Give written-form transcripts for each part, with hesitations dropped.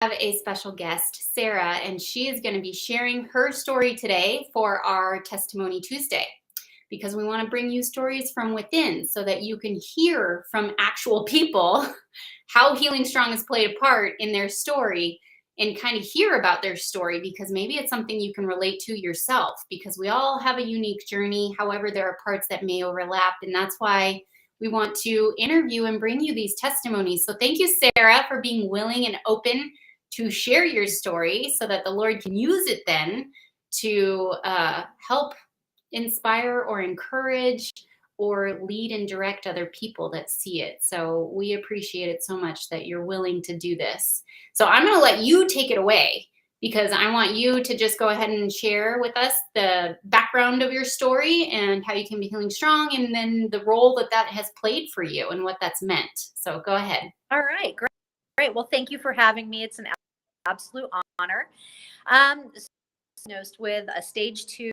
a special guest, Sarah, and she is going to be sharing her story today for our Testimony Tuesday, because we want to bring you stories from within so that you can hear from actual people how Healing Strong has played a part in their story, and kind of hear about their story, because maybe it's something you can relate to yourself, because we all have a unique journey. However, there are parts that may overlap, and that's why we want to interview and bring you these testimonies. So thank you, Sarah, for being willing and open to share your story so that the Lord can use it then to help inspire or encourage or lead and direct other people that see it. So we appreciate it so much that you're willing to do this. So I'm going to let you take it away, because I want you to just go ahead and share with us the background of your story and how you can be healing strong, and then the role that that has played for you and what that's meant. So go ahead. All right, great. Well, thank you for having me. It's an absolute honor. Diagnosed with a stage 2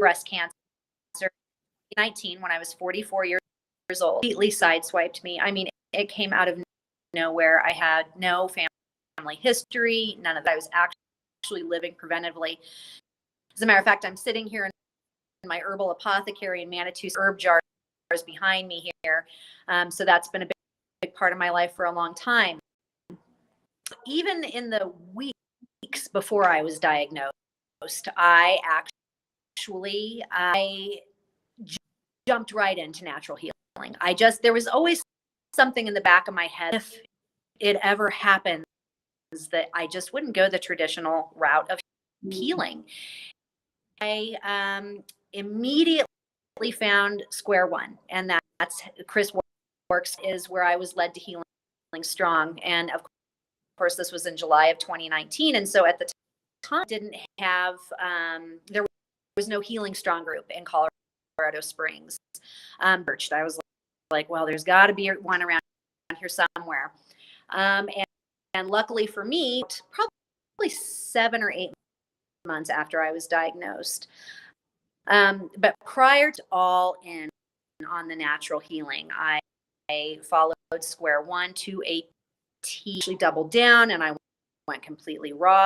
breast cancer 19 when I was 44 years old. Completely sideswiped me. I mean, it came out of nowhere. I had no family history, none of that. I was actually living preventively. As a matter of fact, I'm sitting here in my herbal apothecary in Manitou herb jars behind me here. So that's been a big part of my life for a long time. Even in the weeks before I was diagnosed, I jumped right into natural healing. There was always something in the back of my head, if it ever happens, that I just wouldn't go the traditional route of healing. I immediately found Square One, and that's Chris Works is where I was led to Healing Strong. And of course, this was in July of 2019. And so at the time, didn't have, there was no Healing Strong group in Colorado Springs. I was like, well, there's got to be one around here somewhere. And luckily for me, probably 7 or 8 months after I was diagnosed. But prior to all in on the natural healing, I followed Square One to a T, actually doubled down, and I went completely raw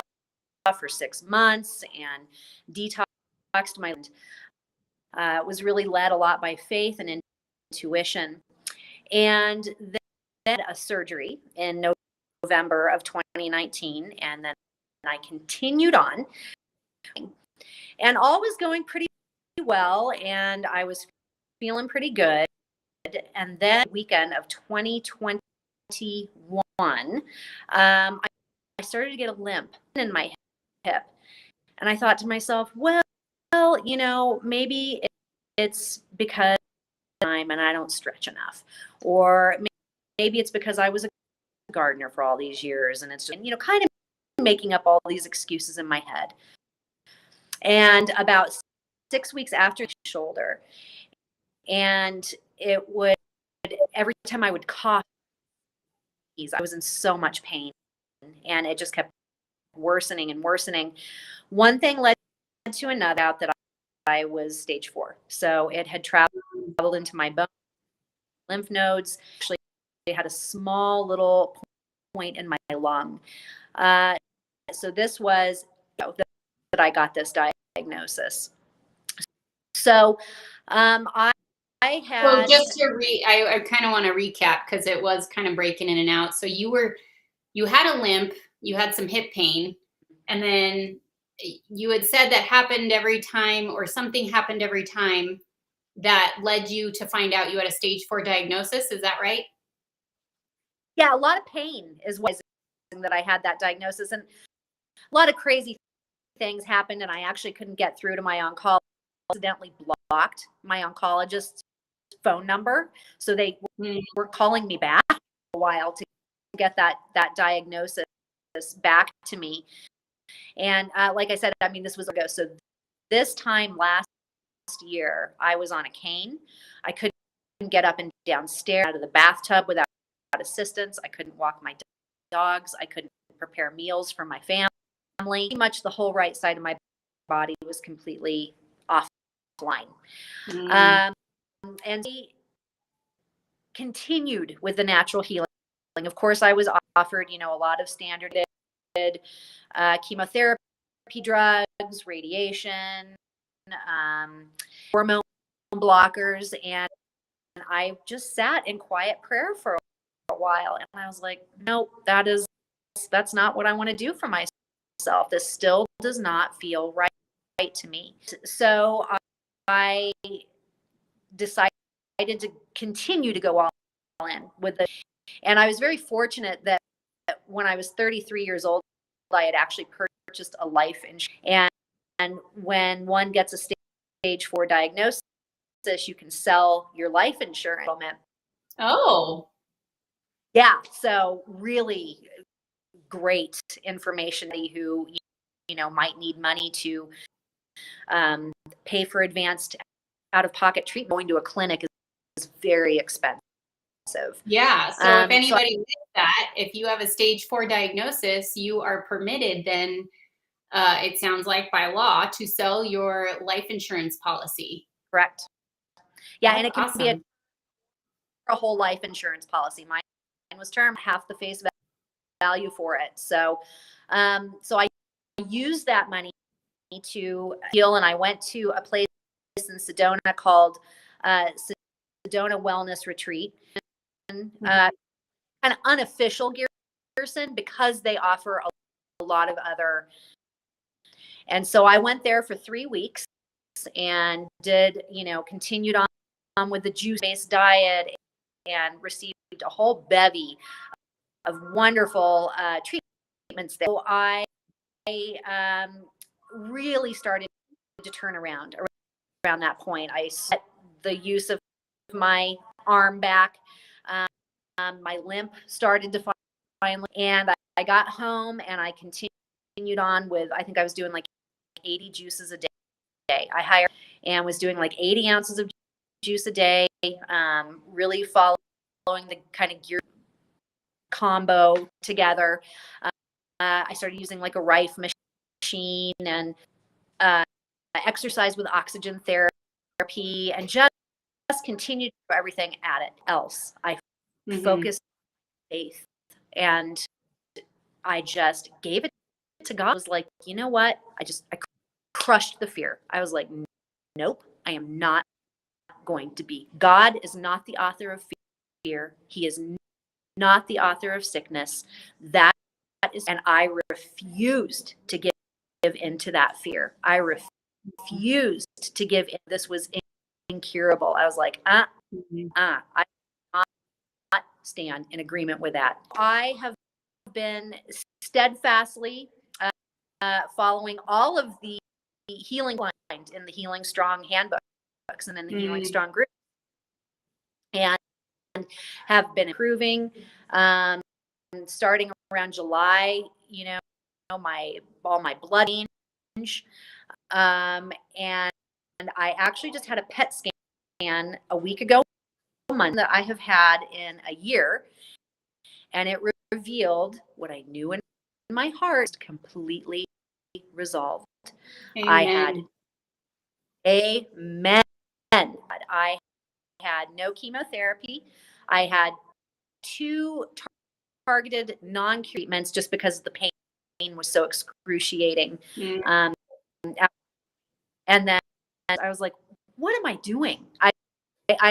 for 6 months and detoxed my was really led a lot by faith and intuition. And then a surgery in November of 2019, and then I continued on, and all was going pretty well, and I was feeling pretty good. And then weekend of 2021, I started to get a limp in my hip, and I thought to myself, well, maybe it's because and I don't stretch enough, or maybe it's because I was a gardener for all these years, and it's just, kind of making up all these excuses in my head. And about 6 weeks after the shoulder, and it would, every time I would cough, I was in so much pain, and it just kept worsening and worsening. One thing led to another, out that I was stage 4. So it had traveled into my bone, lymph nodes. Actually, they had a small little point in my lung. So this was that I got this diagnosis. So I had. So just to I kind of want to recap, because it was kind of breaking in and out. So you had a limp, you had some hip pain, and then you had said that happened every time, or something happened every time, that led you to find out you had a stage 4 diagnosis. Is that right? Yeah, a lot of pain is why that I had that diagnosis, and a lot of crazy things happened, and I actually couldn't get through to my oncologist. Accidentally blocked my oncologist's phone number, so they were calling me back a while to get that diagnosis back to me. And like I said, I mean, this was ago. So this time last year, I was on a cane. I couldn't get up and down stairs out of the bathtub without assistance. I couldn't walk my dogs. I couldn't prepare meals for my family. Pretty much the whole right side of my body was completely offline. And he continued with the natural healing. Of course, I was offered, a lot of standard chemotherapy drugs, radiation, hormone blockers, and I just sat in quiet prayer for a while, and I was like, nope, that's not what I want to do for myself. This still does not feel right to me. So I decided to continue to go all in with it. And I was very fortunate that when I was 33 years old, I had actually purchased a life insurance. And when one gets a stage 4 diagnosis, you can sell your life insurance. Oh. Yeah. So really great information who, might need money to pay for advanced out-of-pocket treatment. Going to a clinic is very expensive. Yeah. So if anybody needs that, if you have a stage 4 diagnosis, you are permitted then, it sounds like by law, to sell your life insurance policy. Correct. Yeah. That's and it can awesome. be a whole life insurance policy. Mine was term, half the face value for it. So I used that money to heal, and I went to a place in Sedona called Sedona Wellness Retreat, kind of unofficial Gerson, because they offer a lot of other. And so I went there for 3 weeks and did, continued on with the juice-based diet and received a whole bevy of wonderful treatments there. So I really started to turn around that point. I set the use of my arm back. My limp started to finally, and I got home and I continued on with, I think I was doing like 80 juices a day. I hired and was doing like 80 ounces of juice a day, really following the kind of gear combo together. I started using like a Rife machine and exercise with oxygen therapy, and just continued to do everything else. I focused on faith, and I just gave it to God. I was like, you know what? I crushed the fear. I was like, nope, I am not going to be. God is not the author of fear. He is not the author of sickness. That is, and I refused to give into that fear. I refused to give in. This was incurable. I was like, I not stand in agreement with that. I have been steadfastly following all of the healing lines in the HealingStrong handbooks and in the HealingStrong group, and have been improving. Starting around July, all my blood change, and I actually just had a PET scan a week ago, month that I have had in a year, and it revealed what I knew in my heart, completely resolved. Amen. I had amen. I had no chemotherapy. I had 2 targeted non-treatments just because the pain was so excruciating. And then I was like, what am I doing? I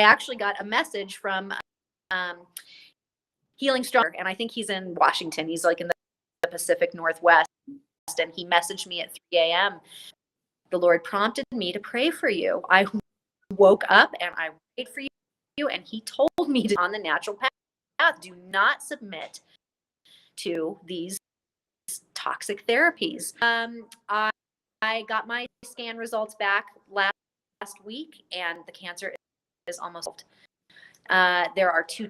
actually got a message from HealingStrong, and I think he's in Washington. He's like in the Pacific Northwest, and he messaged me at 3 a.m. The Lord prompted me to pray for you. I woke up and I prayed for you, and he told me to on the natural path. Do not submit to these toxic therapies. I got my scan results back last week, and the cancer is almost solved. There are 2,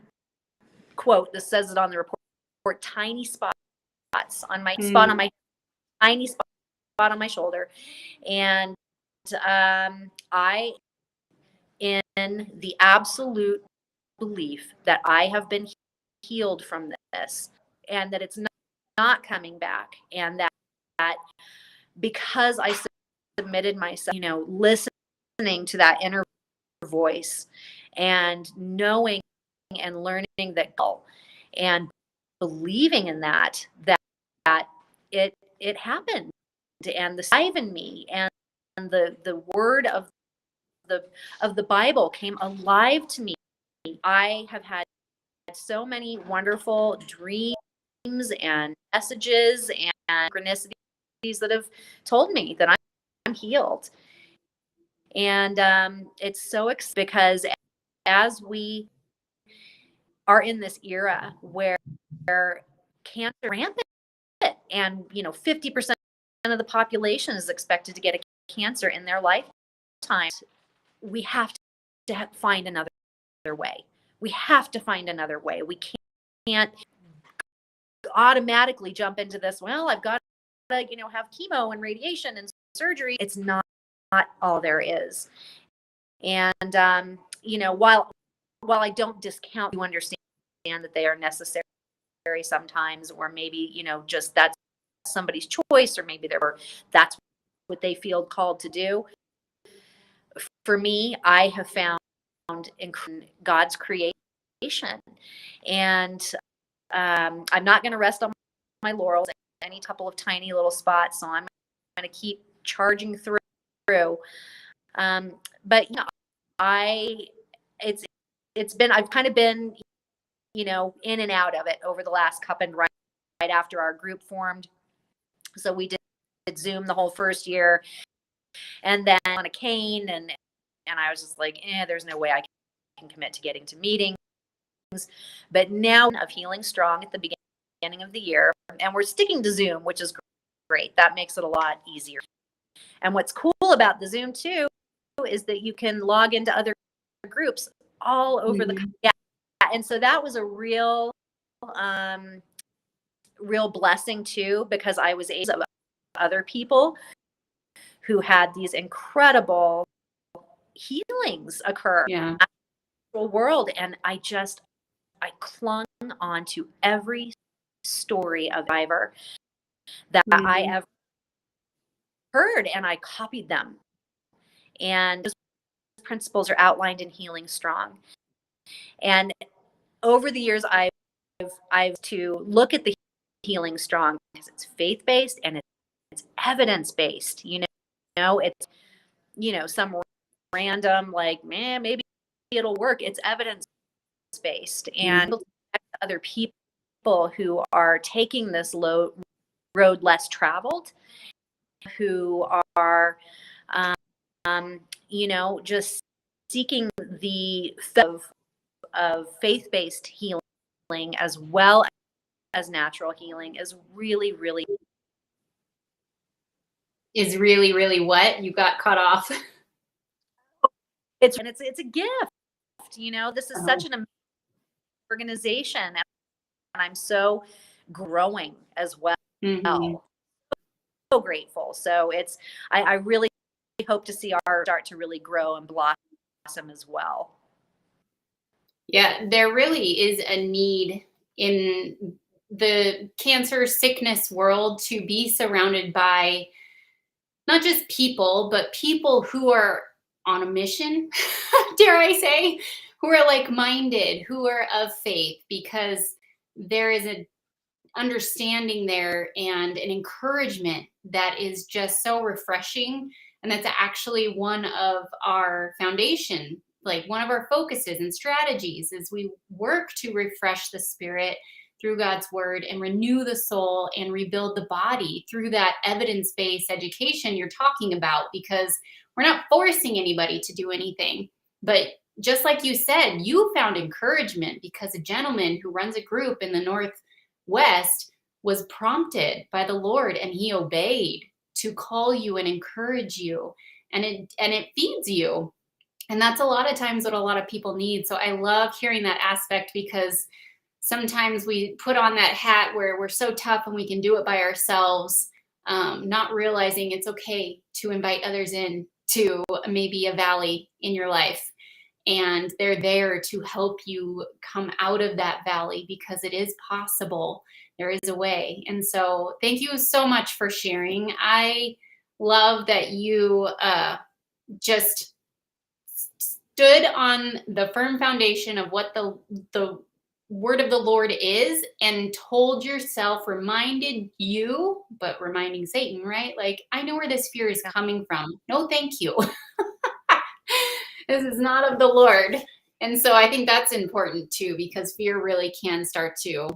quote, this says it on the report, tiny spots on my tiny spot on my shoulder. And I, in the absolute belief that I have been healed from this, and that it's not coming back, and that because I submitted myself, listening to that inner voice and knowing and learning that, and believing in that it happened, and the life in me and the word of the Bible came alive to me. I have had so many wonderful dreams and messages and synchronicities that have told me that I'm healed. And it's so because as we are in this era where cancer is rampant, and 50% of the population is expected to get a cancer in their lifetime, we have to find another way. We have to find another way. We can't automatically jump into this. Well, I've got to, have chemo and radiation and surgery. It's not all there is. And while I don't discount, you understand that they are necessary sometimes, or maybe just that's somebody's choice, or maybe that's what they feel called to do. For me, I have found in God's creation, and I'm not going to rest on my laurels any couple of tiny little spots, so I'm going to keep charging through. But I've kind of been in and out of it over the last couple, and right after our group formed. So we did Zoom the whole first year, and then on a cane, and I was just like, there's no way I can commit to getting to meetings. But now of HealingStrong at the beginning of the year, and we're sticking to Zoom, which is great. That makes it a lot easier. And what's cool about the Zoom too is that you can log into other groups all over the country. Yeah. And so that was a real blessing too, because I was able to other people who had these incredible healings occur in the natural world, and I clung on to every story of survivor that I ever heard, and I copied them. And those principles are outlined in HealingStrong. And over the years, I've to look at the HealingStrong because it's faith-based and it's evidence-based. It's some random like, maybe it'll work. It's evidence-based, and other people who are taking this road less traveled, who are just seeking the of faith-based healing as well as natural healing is really really what? You got cut off. It's a gift. This is such an amazing organization, and I'm so growing as well. So grateful. So I really hope to see our start to really grow and blossom as well. Yeah, there really is a need in the cancer sickness world to be surrounded by not just people, but people who are on a mission, dare I say, who are like-minded, who are of faith, because there is an understanding there and an encouragement that is just so refreshing. And that's actually one of our foundation, like one of our focuses and strategies, is we work to refresh the spirit through God's word and renew the soul and rebuild the body through that evidence-based education you're talking about, because we're not forcing anybody to do anything. But just like you said, you found encouragement because a gentleman who runs a group in the Northwest was prompted by the Lord, and he obeyed to call you and encourage you, and it feeds you. And that's a lot of times what a lot of people need. So I love hearing that aspect, because sometimes we put on that hat where we're so tough and we can do it by ourselves, not realizing it's okay to invite others in to maybe a valley in your life. And they're there to help you come out of that valley, because it is possible. There is a way. And so thank you so much for sharing. I love that you just stood on the firm foundation of what the word of the Lord is, and told yourself, reminding Satan, right? Like, I know where this fear is coming from. No, thank you. This is not of the Lord. And so I think that's important too, because fear really can start to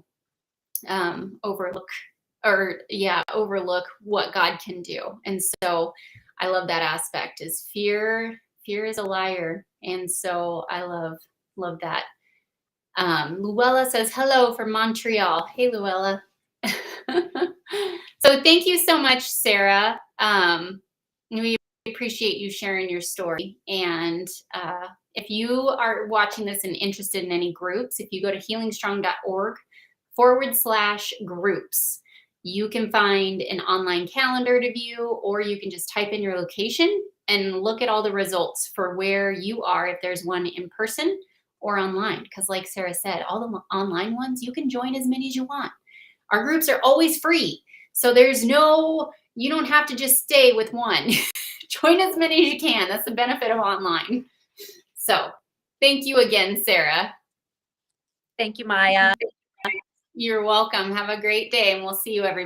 overlook what God can do. And so I love that aspect, is fear is a liar. And so I love that. Luella says hello from Montreal. Hey, Luella. So thank you so much, Sarah. We appreciate you sharing your story. And if you are watching this and interested in any groups, if you go to healingstrong.org/groups, you can find an online calendar to view, or you can just type in your location and look at all the results for where you are, if there's one in person or online. Because like Sarah said, all the online ones, you can join as many as you want. Our groups are always free. So you don't have to just stay with one. Join as many as you can. That's the benefit of online. So thank you again, Sarah. Thank you, Maya. You're welcome. Have a great day, and we'll see you everybody.